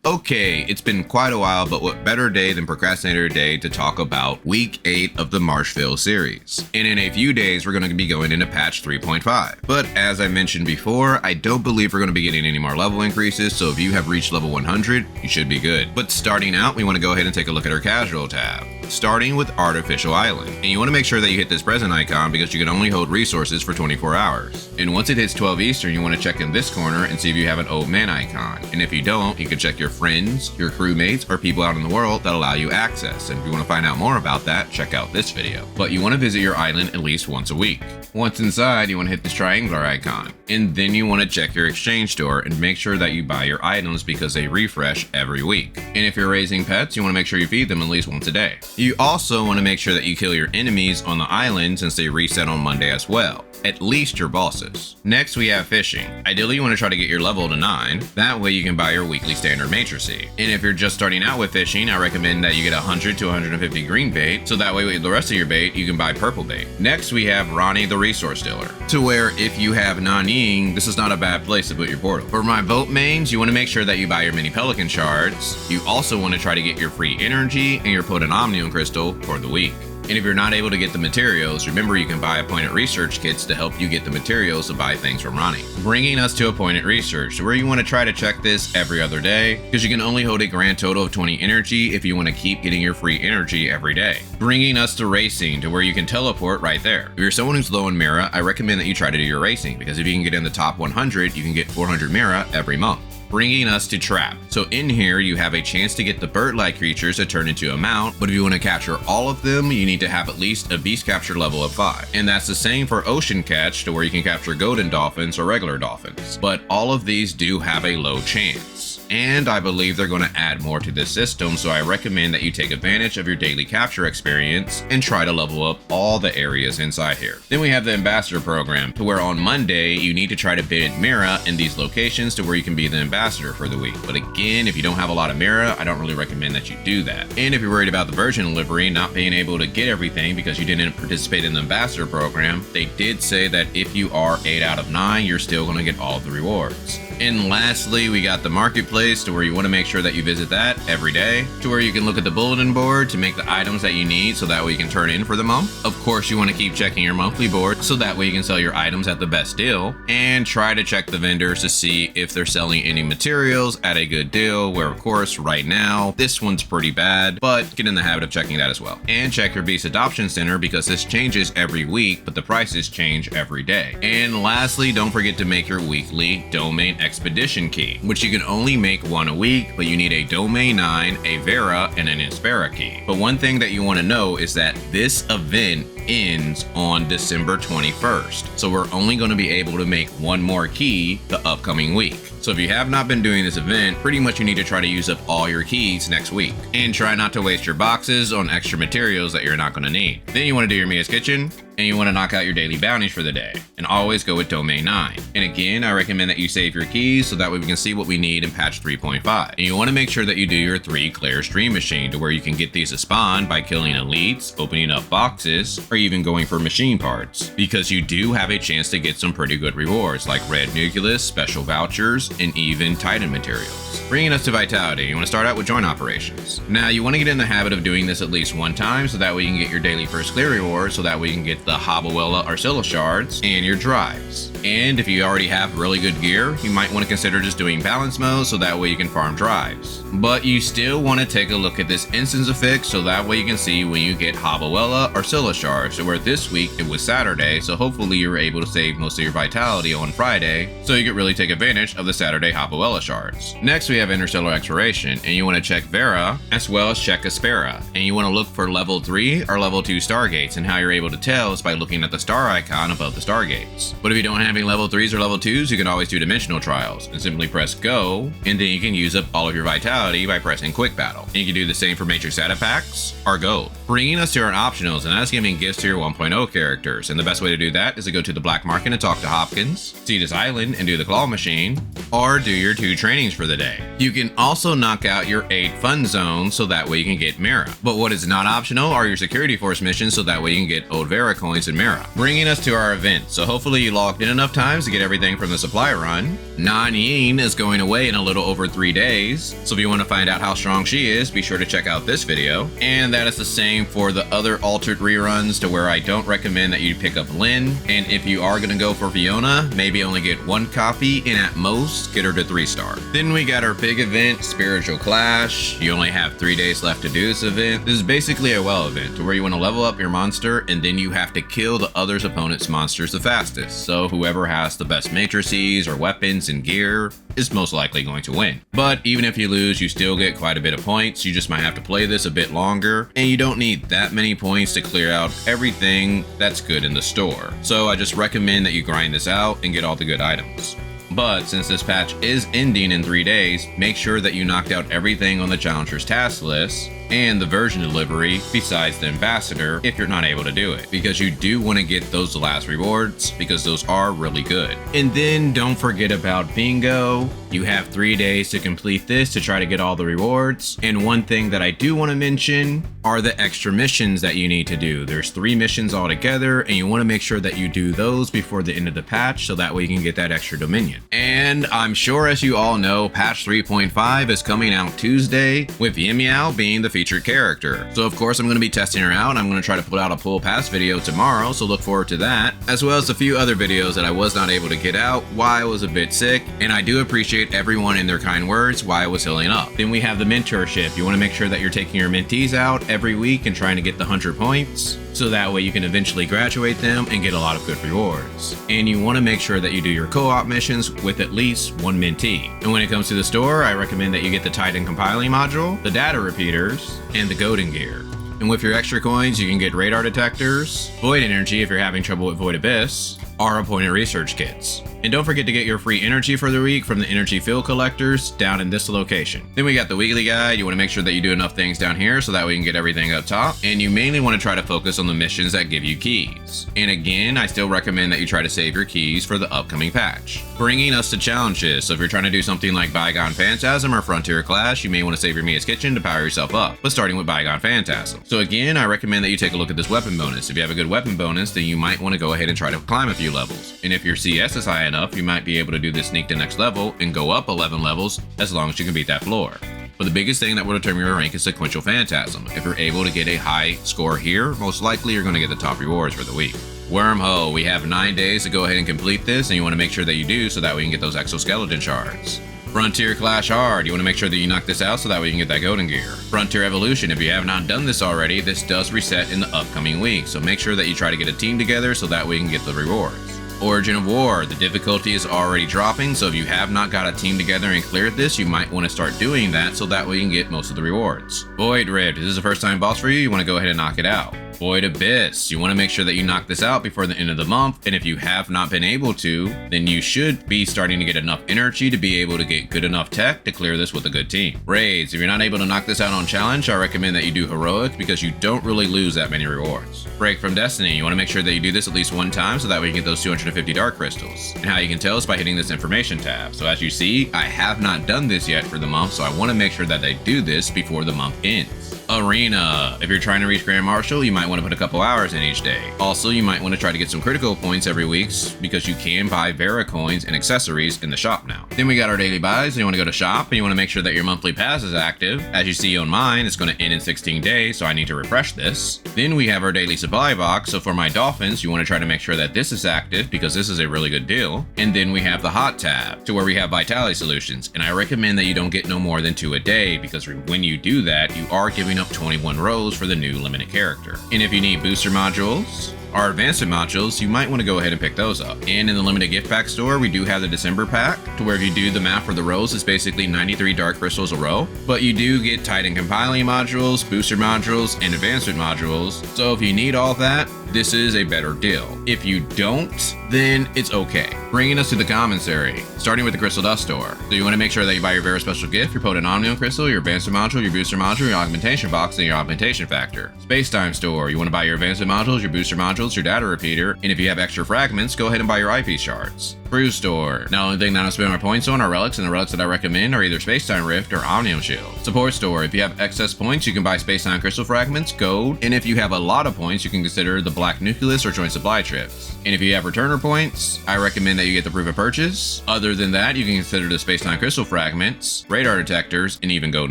Okay, it's been quite a while, but what better day than Procrastinator Day to talk about Week 8 of the Marshville series. And in a few days, we're going to be going into patch 3.5. But as I mentioned before, I don't believe we're going to be getting any more level increases, so if you have reached level 100, you should be good. But starting out, we want to go ahead and take a look at our casual tab. Starting with Artificial Island. And you want to make sure that you hit this present icon because you can only hold resources for 24 hours. And once it hits 12 Eastern, you want to check in this corner and see if you have an old man icon. And if you don't, you can check your friends, your crewmates, or people out in the world that allow you access. And if you want to find out more about that, check out this video. But you want to visit your island at least once a week. Once inside, you want to hit this triangular icon. And then you want to check your exchange store and make sure that you buy your items because they refresh every week. And if you're raising pets, you want to make sure you feed them at least once a day. You also want to make sure that you kill your enemies on the island since they reset on Monday as well. At least your bosses. Next we have fishing. Ideally you want to try to get your level to 9. That way you can buy your weekly standard matrices. And if you're just starting out with fishing, I recommend that you get 100 to 150 green bait, so that way with the rest of your bait you can buy purple bait. Next we have Ronnie the resource dealer, to where if you have Nanning, this is not a bad place to put your portal. For my boat mains, you want to make sure that you buy your mini pelican shards. You also want to try to get your free energy and your potent omnium crystal for the week. And if you're not able to get the materials, remember you can buy appointed research kits to help you get the materials to buy things from Ronnie. Bringing us to appointed research, where you want to try to check this every other day, because you can only hold a grand total of 20 energy if you want to keep getting your free energy every day. Bringing us to racing, to where you can teleport right there. If you're someone who's low in Mira, I recommend that you try to do your racing, because if you can get in the top 100, you can get 400 Mira every month. Bringing us to trap. So in here you have a chance to get the bird-like creatures to turn into a mount, but if you want to capture all of them, you need to have at least a beast capture level of 5. And that's the same for ocean catch, to where you can capture golden dolphins or regular dolphins. But all of these do have a low chance. And I believe they're going to add more to this system, so I recommend that you take advantage of your daily capture experience and try to level up all the areas inside here. Then we have the ambassador program, to where on Monday you need to try to bid Mira in these locations to where you can be the ambassador for the week. But again, if you don't have a lot of Mira, I don't really recommend that you do that. And if you're worried about the version livery not being able to get everything because you didn't participate in the ambassador program, they did say that if you are 8 out of 9, you're still going to get all of the rewards. And lastly, we got the marketplace, to where you want to make sure that you visit that every day, to where you can look at the bulletin board to make the items that you need, so that way you can turn in for the month. Of course, you want to keep checking your monthly board, so that way you can sell your items at the best deal, and try to check the vendors to see if they're selling any materials at a good deal, where of course right now this one's pretty bad, but get in the habit of checking that as well. And check your beast adoption center, because this changes every week, but the prices change every day. And lastly, don't forget to make your weekly domain expedition key, which you can only make one a week, but you need a domain 9, a Vera, and an Inspira key. But one thing that you want to know is that this event ends on December 21st, so we're only going to be able to make one more key the upcoming week. So if you have not been doing this event, pretty much you need to try to use up all your keys next week, and try not to waste your boxes on extra materials that you're not going to need. Then you want to do your Mia's Kitchen, and you want to knock out your daily bounties for the day, and always go with domain 9. And again, I recommend that you save your keys, so that way we can see what we need in patch 3.5. And you want to make sure that you do your 3 Claire stream machine, to where you can get these to spawn by killing elites, opening up boxes, or even going for machine parts, because you do have a chance to get some pretty good rewards like red nucleus, special vouchers, and even titan materials. Bringing us to vitality, you want to start out with joint operations. Now you want to get in the habit of doing this at least one time, so that way you can get your daily first clear reward, so that way you can get the Hobawella Arcilla shards and your drives. And if you already have really good gear, you might want to consider just doing balance mode, so that way you can farm drives. But you still want to take a look at this instance affix, so that way you can see when you get Hobawella Arcilla shards. So where this week it was Saturday, so hopefully you were able to save most of your vitality on Friday, so you could really take advantage of the Saturday Hobawella shards. Next we have interstellar exploration, and you want to check Vera as well as check Aspera, and you want to look for level 3 or level 2 stargates, and how you're able to tell is by looking at the star icon above the stargates. But if you don't have any level 3s or level 2s, you can always do dimensional trials and simply press go, and then you can use up all of your vitality by pressing quick battle. And you can do the same for matrix data packs or gold. Bringing us to our optionals, and that's giving gifts to your 1.0 characters, and the best way to do that is to go to the black market and talk to Hopkins, see this island and do the claw machine, or do your 2 trainings for the day. You can also knock out your 8 fun zones so that way you can get Mira. But what is not optional are your security force missions so that way you can get old Vera coins and Mira. Bringing us to our event, so hopefully you logged in enough times to get everything from the supply run. Nan Yin is going away in a little over 3 days, so if you want to find out how strong she is, be sure to check out this video. And that is the same for the other altered reruns, to where I don't recommend that you pick up Lynn, and if you are going to go for Fiona, maybe only get 1 copy and at most get her to 3-star. Then we got our big event, Spiritual Clash. You only have 3 days left to do this event. This is basically a well event, to where you want to level up your monster and then you have to kill the other opponent's monsters the fastest. So whoever has the best matrices or weapons and gear is most likely going to win. But even if you lose, you still get quite a bit of points. You just might have to play this a bit longer, and you don't need that many points to clear out everything that's good in the store. So I just recommend that you grind this out and get all the good items. But since this patch is ending in 3 days, make sure that you knocked out everything on the Challenger's task list and the version delivery besides the ambassador if you're not able to do it, because you do want to get those last rewards because those are really good. And then don't forget about bingo. You have 3 days to complete this to try to get all the rewards. And one thing that I do want to mention are the extra missions that you need to do. There's 3 missions altogether, and you want to make sure that you do those before the end of the patch so that way you can get that extra Dominion. And I'm sure, as you all know, patch 3.5 is coming out Tuesday, with Yan Miao being the featured character. So of course I'm going to be testing her out. I'm going to try to put out a full pass video tomorrow, so look forward to that, as well as a few other videos that I was not able to get out while I was a bit sick, and I do appreciate everyone and their kind words while I was healing up. Then we have the mentorship. You want to make sure that you're taking your mentees out every week and trying to get the 100 points, so that way you can eventually graduate them and get a lot of good rewards. And you want to make sure that you do your co-op missions with at least 1 mentee. And when it comes to the store, I recommend that you get the Titan compiling module, the data repeaters, and the golden gear. And with your extra coins, you can get radar detectors, void energy if you're having trouble with void abyss, or opponent research kits. And don't forget to get your free energy for the week from the energy field collectors down in this location. Then we got the weekly guide. You want to make sure that you do enough things down here so that we can get everything up top. And you mainly want to try to focus on the missions that give you keys. And again, I still recommend that you try to save your keys for the upcoming patch. Bringing us to challenges. So if you're trying to do something like Bygone Phantasm or Frontier Clash, you may want to save your Mia's Kitchen to power yourself up, but starting with Bygone Phantasm. So again, I recommend that you take a look at this weapon bonus. If you have a good weapon bonus, then you might want to go ahead and try to climb a few levels. And if your CS is high enough, you might be able to do this sneak to next level and go up 11 levels as long as you can beat that floor. But the biggest thing that will determine your rank is Sequential Phantasm. If you're able to get a high score here, most likely you're going to get the top rewards for the week. Wormhole, we have 9 days to go ahead and complete this, and you want to make sure that you do so that way you can get those exoskeleton shards. Frontier Clash Hard, you want to make sure that you knock this out so that way you can get that golden gear. Frontier Evolution, if you have not done this already, this does reset in the upcoming week, so make sure that you try to get a team together so that way you can get the rewards. Origin of War, the difficulty is already dropping, so if you have not got a team together and cleared this, you might want to start doing that so that way you can get most of the rewards. Void Rift, if this is a first time boss for you, you want to go ahead and knock it out. Void Abyss, you want to make sure that you knock this out before the end of the month, and if you have not been able to, then you should be starting to get enough energy to be able to get good enough tech to clear this with a good team. Raids, if you're not able to knock this out on challenge, I recommend that you do heroic because you don't really lose that many rewards. Break from Destiny, you want to make sure that you do this at least 1 time so that way you get those 250 dark crystals. And how you can tell is by hitting this information tab. So as you see, I have not done this yet for the month, so I want to make sure that they do this before the month ends. Arena, if you're trying to reach Grand Marshal, you might want to put a couple hours in each day. Also, you might want to try to get some critical points every week because you can buy Vera coins and accessories in the shop now. Then we got our daily buys, and you want to go to shop, and you want to make sure that your monthly pass is active. As you see on mine, it's going to end in 16 days, so I need to refresh this. Then we have our daily supply box, so for my dolphins, you want to try to make sure that this is active because this is a really good deal. And then we have the hot tab, to where we have vitality solutions, and I recommend that you don't get no more than 2 a day because when you do that, you are giving up 21 rows for the new limited character. And if you need booster modules or advancement modules, you might want to go ahead and pick those up. And in the limited gift pack store, we do have the December pack, to where if you do the math for the rows, it's basically 93 dark crystals a row. But you do get Titan compiling modules, booster modules, and advancement modules. So if you need all that, this is a better deal. If you don't, then it's okay. Bringing us to the Commissary, starting with the Crystal Dust store. So you want to make sure that you buy your very special gift, your Potent Omnium Crystal, your advancement module, your booster module, your augmentation box, and your augmentation factor. Space-Time store, you want to buy your advancement modules, your booster modules, your data repeater, and if you have extra fragments, go ahead and buy your eyepiece shards. Cruise Store. Now, the only thing that I'm spending my points on are relics, and the relics that I recommend are either Space-Time Rift or Omnium Shield. Support Store. If you have excess points, you can buy Space-Time Crystal Fragments, gold, and if you have a lot of points, you can consider the Black Nucleus or Joint Supply trips. And if you have returner points, I recommend that you get the Proof of Purchase. Other than that, you can consider the Space-Time Crystal Fragments, Radar Detectors, and even Gold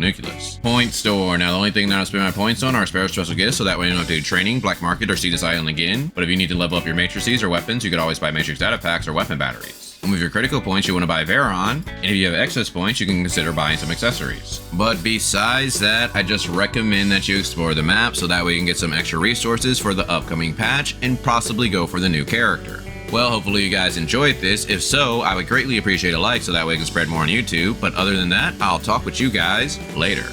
Nucleus. Point Store. Now, the only thing that I'm spending my points on are Sparrow Special Gifts, so that way you don't have to do training, Black Market, or see this island again. But if you need to level up your matrices or weapons, you could always buy Matrix Data Packs or Weapon Batteries. And with your critical points, you want to buy Veron, and if you have excess points, you can consider buying some accessories. But besides that, I just recommend that you explore the map so that way you can get some extra resources for the upcoming patch and possibly go for the new character. Well, hopefully you guys enjoyed this. If so, I would greatly appreciate a like so that way it can spread more on YouTube. But other than that, I'll talk with you guys later.